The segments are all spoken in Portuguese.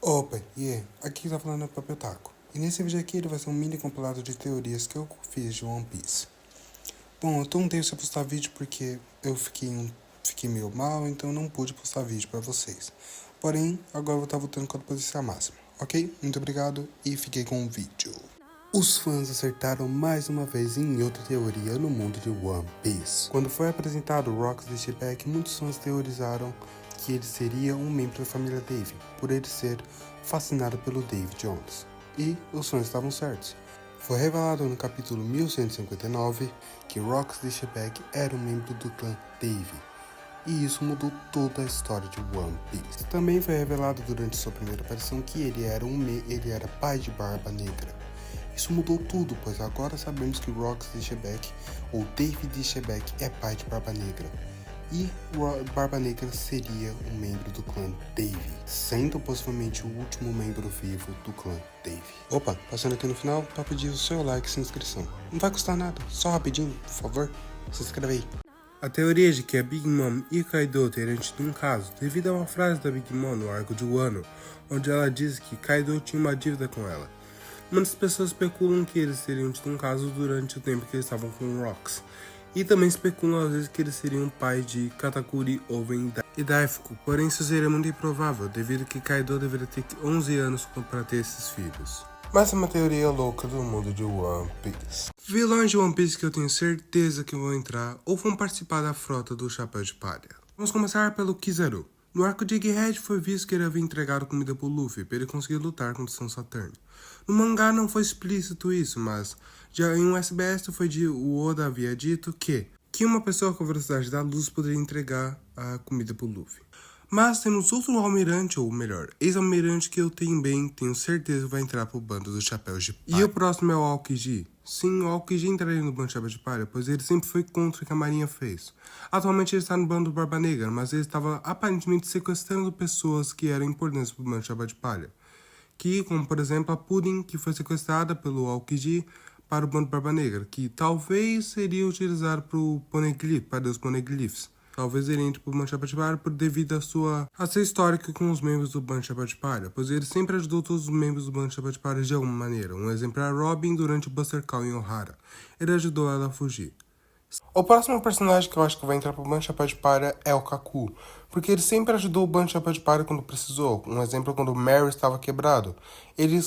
Opa, aqui tá falando o Papel Taco. E nesse vídeo aqui ele vai ser um mini compilado de teorias que eu fiz de One Piece. Bom, eu tô um tempo sem postar vídeo porque eu fiquei meio mal, então não pude postar vídeo pra vocês. Porém, agora eu vou estar voltando com a potência máxima, ok? Muito obrigado e fiquei com o vídeo. Os fãs acertaram mais uma vez em outra teoria no mundo de One Piece. Quando foi apresentado o Rocks de Shebeck, muitos fãs teorizaram que ele seria um membro da família Dave, por ele ser fascinado pelo Dave Jones. E os fãs estavam certos. Foi revelado no capítulo 1159 que Rocks de Shebeck era um membro do clã Dave. E isso mudou toda a história de One Piece. Também foi revelado durante sua primeira aparição que ele era pai de Barba Negra. Isso mudou tudo, pois agora sabemos que Rocks de Shebeck, ou Dave de Shebeck, é pai de Barba Negra. E Barba Negra seria um membro do clã Dave, sendo possivelmente o último membro vivo do clã Dave. Opa, passando aqui no final para pedir o seu like e sua inscrição. Não vai custar nada, só rapidinho, por favor, se inscreve aí. A teoria de que a Big Mom e Kaido teriam tido um caso devido a uma frase da Big Mom no arco de Wano, onde ela diz que Kaido tinha uma dívida com ela. Muitas pessoas especulam que eles teriam tido um caso durante o tempo que eles estavam com Rocks. E também especulam às vezes que eles seriam pais de Katakuri, Oven e Daifuku, porém isso seria muito improvável, devido que Kaido deveria ter 11 anos para ter esses filhos. Mas é uma teoria louca do mundo de One Piece. Vilões de One Piece que eu tenho certeza que vão entrar ou vão participar da frota do Chapéu de Palha. Vamos começar pelo Kizaru. No arco de Egghead foi visto que ele havia entregado comida pro Luffy para ele conseguir lutar contra o São Saturno. No mangá não foi explícito isso, mas já em um SBS o Oda havia dito que uma pessoa com a velocidade da luz poderia entregar a comida pro Luffy. Mas temos outro almirante, ou melhor, ex-almirante que eu tenho certeza vai entrar pro bando dos Chapéus de Palha. E o próximo é o Aokiji. Sim, o Aokiji entraria no bando do Chapéu de Palha, pois ele sempre foi contra o que a marinha fez. Atualmente ele está no bando do Barba Negra, mas ele estava aparentemente sequestrando pessoas que eram importantes pro bando do Chapéu de Palha. Como por exemplo a Pudding, que foi sequestrada pelo Aokiji para o bando Barba Negra, que talvez seria utilizado para os Poneglyphs. Talvez ele entre para o bando Chapéu de Palha devido a seu histórico com os membros do bando Chapéu de Palha, pois ele sempre ajudou todos os membros do bando Chapéu de Palha de alguma maneira. Um exemplo é a Robin durante o Buster Call em Ohara. Ele ajudou ela a fugir. O próximo personagem que eu acho que vai entrar pro Bando Chapéu de Palha é o Kaku, porque ele sempre ajudou o Bando Chapéu de Palha quando precisou. Um exemplo é quando o Mary estava quebrado. Ele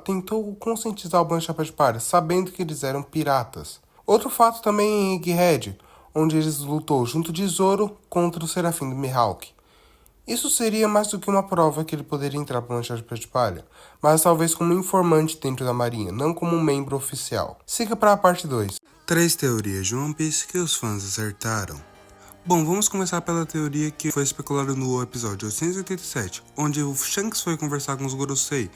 tentou conscientizar o Bando Chapéu de Palha, sabendo que eles eram piratas. Outro fato também é em Egghead, onde eles lutou junto de Zoro contra o Serafim do Mihawk. Isso seria mais do que uma prova que ele poderia entrar para o Chapéu de Palha, mas talvez como informante dentro da marinha, não como um membro oficial. Siga para a parte 2. 3 teorias de One Piece que os fãs acertaram. Bom, vamos começar pela teoria que foi especulada no episódio 887, onde o Shanks foi conversar com os Gorosei,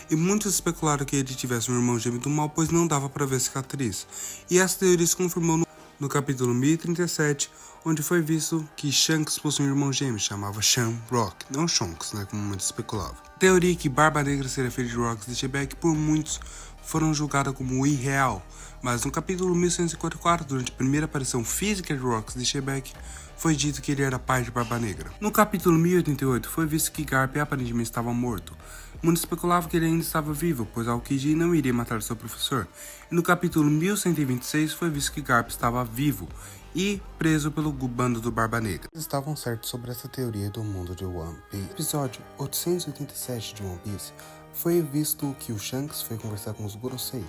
e muitos especularam que ele tivesse um irmão gêmeo do mal, pois não dava para ver cicatriz. E essa teoria se confirmou no capítulo 1037, onde foi visto que Shanks possui um irmão gêmeo, chamava Shamrock, não Shonks, como muitos especulavam. Teoria que Barba Negra seria filho de Rocks de Shebeck por muitos foram julgada como irreal, mas no capítulo 1154, durante a primeira aparição física de Rocks de Shebeck, foi dito que ele era pai de Barba Negra. No capítulo 1088, foi visto que Garp aparentemente estava morto. Muitos especulavam que ele ainda estava vivo, pois Aokiji não iria matar seu professor. E no capítulo 1126, foi visto que Garp estava vivo e preso pelo bando do Barba Negra. Eles estavam certos sobre essa teoria do mundo de One Piece. No episódio 887 de One Piece, foi visto que o Shanks foi conversar com os Gorosei.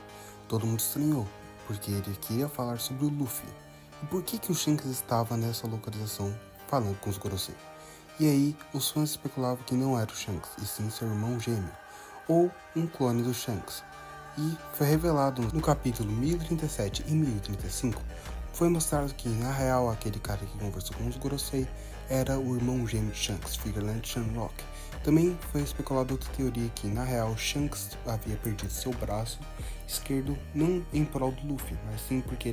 Todo mundo estranhou, porque ele queria falar sobre o Luffy. E por que o Shanks estava nessa localização falando com os Gorosei? E aí, os fãs especulavam que não era o Shanks, e sim seu irmão gêmeo, ou um clone do Shanks. E foi revelado no capítulo 1037 e 1035, foi mostrado que, na real, aquele cara que conversou com os Gorosei era o irmão gêmeo de Shanks, Figureland Shamrock. Também foi especulada outra teoria que, na real, Shanks havia perdido seu braço esquerdo não em prol do Luffy, mas sim porque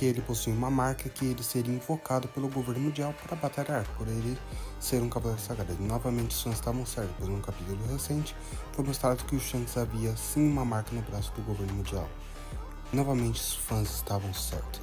ele possui uma marca que ele seria invocado pelo governo mundial para batalhar, por ele ser um cavaleiro sagrado. E, novamente, os fãs estavam certos, pois no capítulo recente foi mostrado que o Shanks havia sim uma marca no braço do governo mundial. Novamente, os fãs estavam certos.